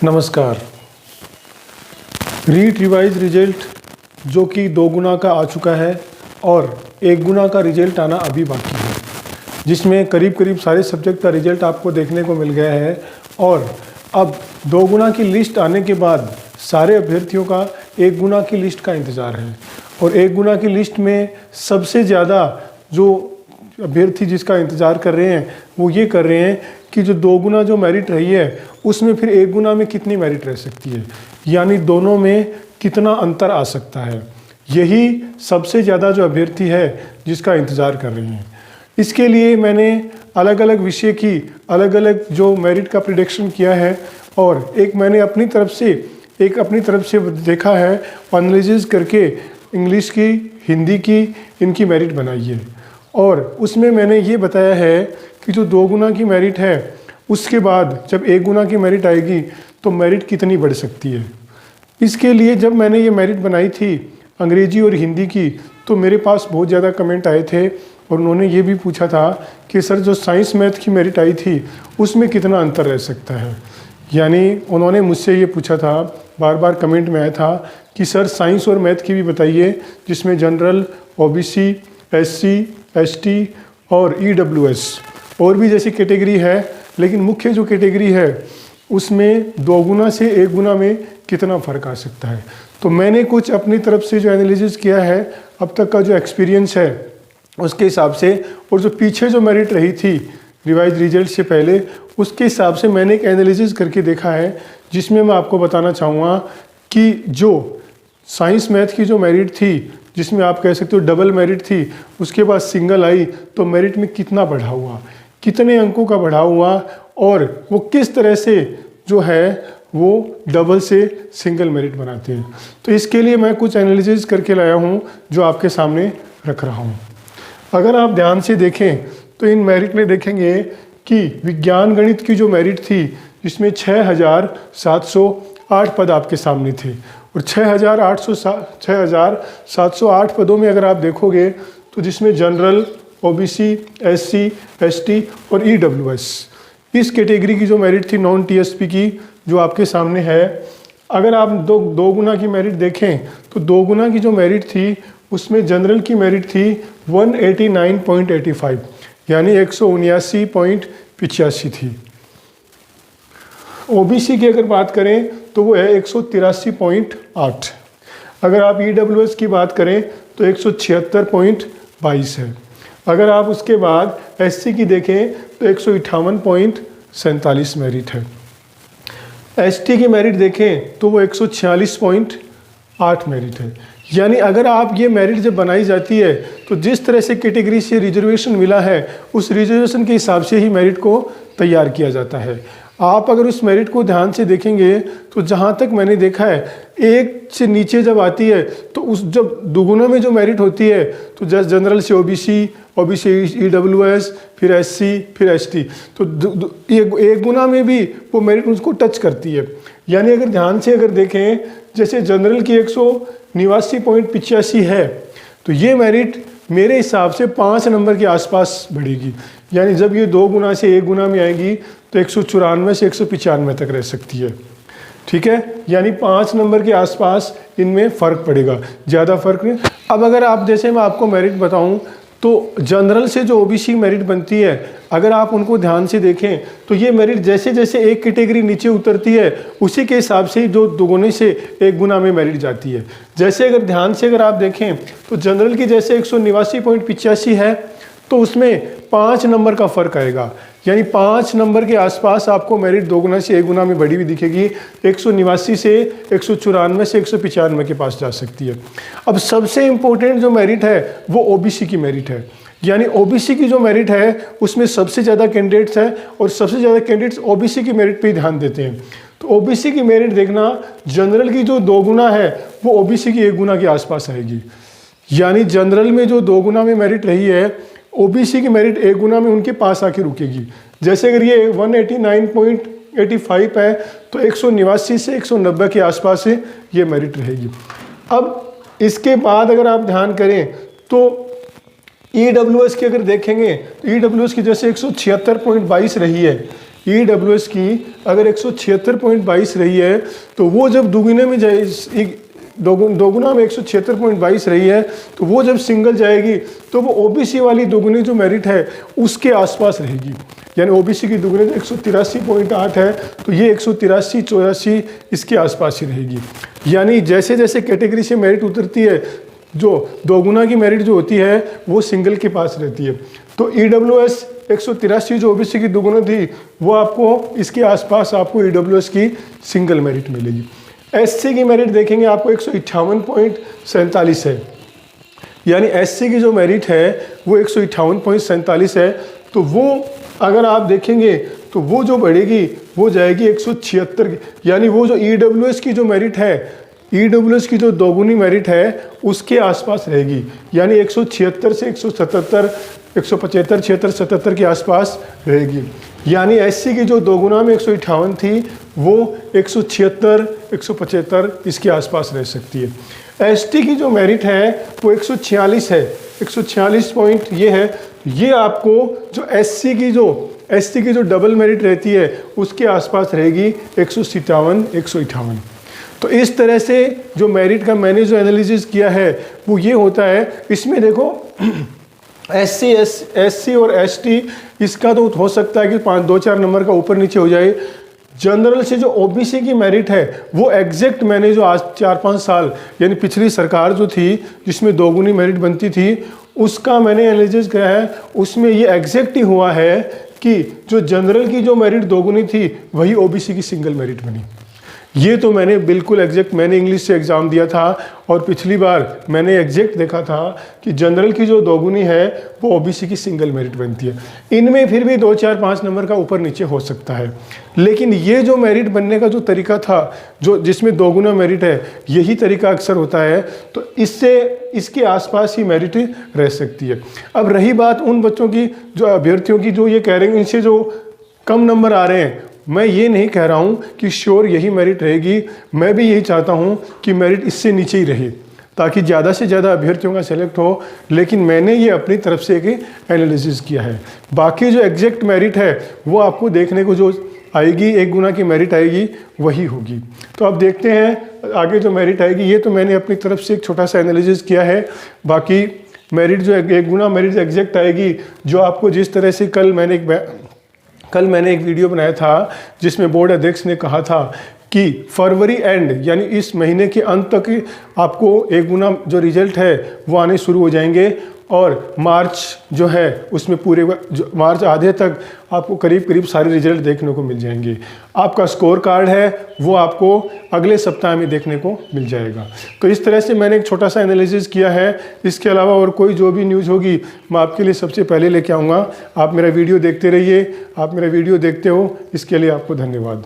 नमस्कार। REET revise result जो कि 2 गुना का आ चुका है और 1 गुना का रिजल्ट आना अभी बाकी है, जिसमें करीब करीब सारे सब्जेक्ट का रिजल्ट आपको देखने को मिल गया है। और अब 2 गुना की लिस्ट आने के बाद सारे अभ्यर्थियों का 1 गुना की लिस्ट का इंतज़ार है। और 1 गुना की लिस्ट में सबसे ज़्यादा जो अभ्यर्थी जिसका इंतज़ार कर रहे हैं वो ये कर रहे हैं कि जो 2 गुना जो मेरिट रही है उसमें फिर 1 गुना में कितनी मेरिट रह सकती है, यानी दोनों में कितना अंतर आ सकता है। यही सबसे ज़्यादा जो अभ्यर्थी है जिसका इंतज़ार कर रहे हैं। इसके लिए मैंने अलग अलग विषय की अलग अलग जो मेरिट का प्रिडिक्शन किया है और एक मैंने अपनी तरफ से देखा है, एनालिसिस करके इंग्लिश की, हिंदी की, इनकी मेरिट बनाई है। और उसमें मैंने ये बताया है कि जो 2 गुना की मेरिट है उसके बाद जब 1 गुना की मेरिट आएगी तो मेरिट कितनी बढ़ सकती है। इसके लिए जब मैंने ये मेरिट बनाई थी अंग्रेजी और हिंदी की तो मेरे पास बहुत ज़्यादा कमेंट आए थे और उन्होंने ये भी पूछा था कि सर जो साइंस मैथ की मेरिट आई थी उसमें कितना अंतर रह सकता है। यानी उन्होंने मुझसे ये पूछा था, बार बार कमेंट में आया था कि सर साइंस और मैथ की भी बताइए जिसमें जनरल, ओबीसी, एससी, एसटी और ईडब्ल्यूएस और भी जैसी कैटेगरी है, लेकिन मुख्य जो कैटेगरी है उसमें 2 गुना से 1 गुना में कितना फ़र्क आ सकता है। तो मैंने कुछ अपनी तरफ से जो एनालिसिस किया है, अब तक का जो एक्सपीरियंस है उसके हिसाब से, और जो पीछे जो मेरिट रही थी रिवाइज रिजल्ट से पहले उसके हिसाब से मैंने एक एनालिसिस करके देखा है, जिसमें मैं आपको बताना चाहूँगा कि जो साइंस मैथ की जो मेरिट थी जिसमें आप कह सकते हो डबल मेरिट थी, उसके बाद सिंगल आई तो मेरिट में कितना बढ़ा हुआ, कितने अंकों का बढ़ा हुआ और वो किस तरह से जो है वो डबल से सिंगल मेरिट बनाते हैं। तो इसके लिए मैं कुछ एनालिसिस करके लाया हूँ जो आपके सामने रख रहा हूँ। अगर आप ध्यान से देखें तो इन मेरिट में देखेंगे कि विज्ञान गणित की जो मेरिट थी जिसमें 6708 पद आपके सामने थे और 6708 पदों में अगर आप देखोगे तो जिसमें जनरल, ओबीसी, एससी, एसटी और ईडब्ल्यूएस इस कैटेगरी की जो मेरिट थी नॉन टीएसपी की जो आपके सामने है। अगर आप दो गुना की मेरिट देखें तो 2 गुना की जो मेरिट थी उसमें जनरल की मेरिट थी 189.85 यानी 179.85 थी। ओबीसी की अगर बात करें तो वो है 183.8। अगर आप ईडब्ल्यूएस की बात करें तो 176.22 है। अगर आप उसके बाद एससी की देखें तो 158.47 मेरिट है। एसटी की मेरिट देखें तो वो 146.8 मेरिट है। यानी अगर आप ये मेरिट जब बनाई जाती है तो जिस तरह से कैटेगरी से रिजर्वेशन मिला है उस रिजर्वेशन के हिसाब से ही मेरिट को तैयार किया जाता है। आप अगर उस मेरिट को ध्यान से देखेंगे तो जहाँ तक मैंने देखा है 1 से नीचे जब आती है तो उस जब दुगुना में जो मेरिट होती है तो जनरल से ओबीसी ईडब्ल्यूएस, फिर एससी, फिर एसटी, तो 1 गुना में भी वो मेरिट उसको टच करती है। यानी अगर ध्यान से अगर देखें जैसे जनरल की 189.85 है तो ये मेरिट मेरे हिसाब से 5 नंबर के आसपास बढ़ेगी। यानी जब ये 2 गुना से 1 गुना में आएगी तो 194 से 195 तक रह सकती है। ठीक है, यानी 5 नंबर के आसपास इनमें फ़र्क पड़ेगा, ज़्यादा फ़र्क नहीं। अब अगर आप जैसे मैं आपको मेरिट बताऊं तो जनरल से जो ओबीसी मेरिट बनती है अगर आप उनको ध्यान से देखें तो ये मेरिट जैसे जैसे एक कैटेगरी नीचे उतरती है उसी के हिसाब से ही जो 2 गुने से 1 गुना में मेरिट जाती है। जैसे अगर ध्यान से अगर आप देखें तो जनरल की जैसे 189.85 है तो उसमें 5 नंबर का फ़र्क आएगा। यानी 5 नंबर के आसपास आपको मेरिट 2 गुना से 1 गुना में बढ़ी हुई दिखेगी। 189 से 194 से 195 के पास जा सकती है। अब सबसे इम्पोर्टेंट जो मेरिट है वो ओबीसी की मेरिट है। यानी ओबीसी की जो मेरिट है उसमें सबसे ज़्यादा कैंडिडेट्स हैं और सबसे ज़्यादा कैंडिडेट्स ओबीसी की मेरिट पे ही ध्यान देते हैं। तो ओबीसी की मेरिट देखना, जनरल की जो 2 गुना है वो ओबीसी की 1 गुना के आसपास आएगी। यानी जनरल में जो 2 गुना में मेरिट रही है ओबीसी की मेरिट 1 गुना में उनके पास आके रुकेगी। जैसे अगर ये 189.85 है तो 189 से 190 के आसपास से ये मेरिट रहेगी। अब इसके बाद अगर आप ध्यान करें तो ईडब्ल्यूएस की अगर देखेंगे तो ईडब्ल्यूएस की जैसे 176.22 रही है, EWS की अगर 176.22 रही है तो वो जब दुगुने में जाए, दोगुना में 176.22 रही है तो वो जब सिंगल जाएगी तो वो ओबीसी वाली दोगुनी जो मेरिट है उसके आसपास रहेगी। यानी ओबीसी की दोगुनी 183.8 है तो ये 183-84 इसके आसपास ही रहेगी। यानी जैसे जैसे कैटेगरी से मेरिट उतरती है, जो दोगुना की मेरिट जो होती है वो सिंगल के पास रहती है। तो EWS 183 जो ओबीसी की दोगुना थी वो आपको इसके आसपास आपको EWS की सिंगल मेरिट मिलेगी। SC की मेरिट देखेंगे आपको 158.47 है, यानी SC की जो मेरिट है वो 158.47 है। तो वो अगर आप देखेंगे तो वो जो बढ़ेगी वो जाएगी 176, यानी वो जो EWS की जो मेरिट है, EWS की जो दोगुनी मेरिट है उसके आसपास रहेगी। यानी 176 से 177, 175, 76, 77 के आसपास रहेगी। यानी SC की जो दोगुना में 158 थी वो 176, 175 इसके आसपास रह सकती है। ST की जो मेरिट है वो 146 है, 146 पॉइंट ये है। ये आपको जो SC की जो डबल मेरिट रहती है उसके आसपास रहेगी 157, 158। तो इस तरह से जो मेरिट का मैंने जो एनालिसिस किया है वो ये होता है। इसमें देखो SC और ST इसका तो हो सकता है कि 2-4 नंबर का ऊपर नीचे हो जाए। जनरल से जो OBC की मेरिट है वो एग्जैक्ट मैंने जो आज 4-5 साल यानी पिछली सरकार जो थी जिसमें दोगुनी मेरिट बनती थी उसका मैंने एनालिसिस किया है। उसमें ये एग्जैक्ट ही हुआ है कि जो जनरल की जो मेरिट दोगुनी थी वही OBC की सिंगल मेरिट बनी। ये तो मैंने बिल्कुल एग्जैक्ट, मैंने इंग्लिश से एग्ज़ाम दिया था और पिछली बार मैंने एग्जैक्ट देखा था कि जनरल की जो दोगुनी है वो OBC की सिंगल मेरिट बनती है। इनमें फिर भी 2-4-5 नंबर का ऊपर नीचे हो सकता है, लेकिन ये जो मेरिट बनने का जो तरीका था, जो जिसमें दोगुना मेरिट है, यही तरीका अक्सर होता है। तो इससे इसके आसपास ही मेरिट रह सकती है। अब रही बात उन बच्चों की, जो अभ्यर्थियों की जो ये कह रहे हैं इनसे जो कम नंबर आ रहे हैं, मैं ये नहीं कह रहा हूँ कि श्योर यही मेरिट रहेगी। मैं भी यही चाहता हूँ कि मेरिट इससे नीचे ही रहे ताकि ज़्यादा से ज़्यादा अभ्यर्थियों का सेलेक्ट हो। लेकिन मैंने ये अपनी तरफ से एक एनालिसिस किया है। बाकी जो एग्जैक्ट मेरिट है वो आपको देखने को जो आएगी, 1 गुना की मेरिट आएगी वही होगी। तो अब देखते हैं आगे जो मेरिट आएगी। ये तो मैंने अपनी तरफ से एक छोटा सा एनालिसिस किया है। बाकी मेरिट जो 1 गुना मेरिट एग्जैक्ट आएगी, जो आपको जिस तरह से कल मैंने एक वीडियो बनाया था जिसमें बोर्ड अध्यक्ष ने कहा था कि फरवरी एंड यानी इस महीने के अंत तक आपको 1 गुना जो रिजल्ट है वो आने शुरू हो जाएंगे और मार्च जो है उसमें पूरे मार्च आधे तक आपको करीब करीब सारे रिजल्ट देखने को मिल जाएंगे। आपका स्कोर कार्ड है वो आपको अगले सप्ताह में देखने को मिल जाएगा। तो इस तरह से मैंने एक छोटा सा एनालिसिस किया है। इसके अलावा और कोई जो भी न्यूज़ होगी मैं आपके लिए सबसे पहले लेके आऊँगा। आप मेरा वीडियो देखते रहिए। आप मेरा वीडियो देखते हो इसके लिए आपको धन्यवाद।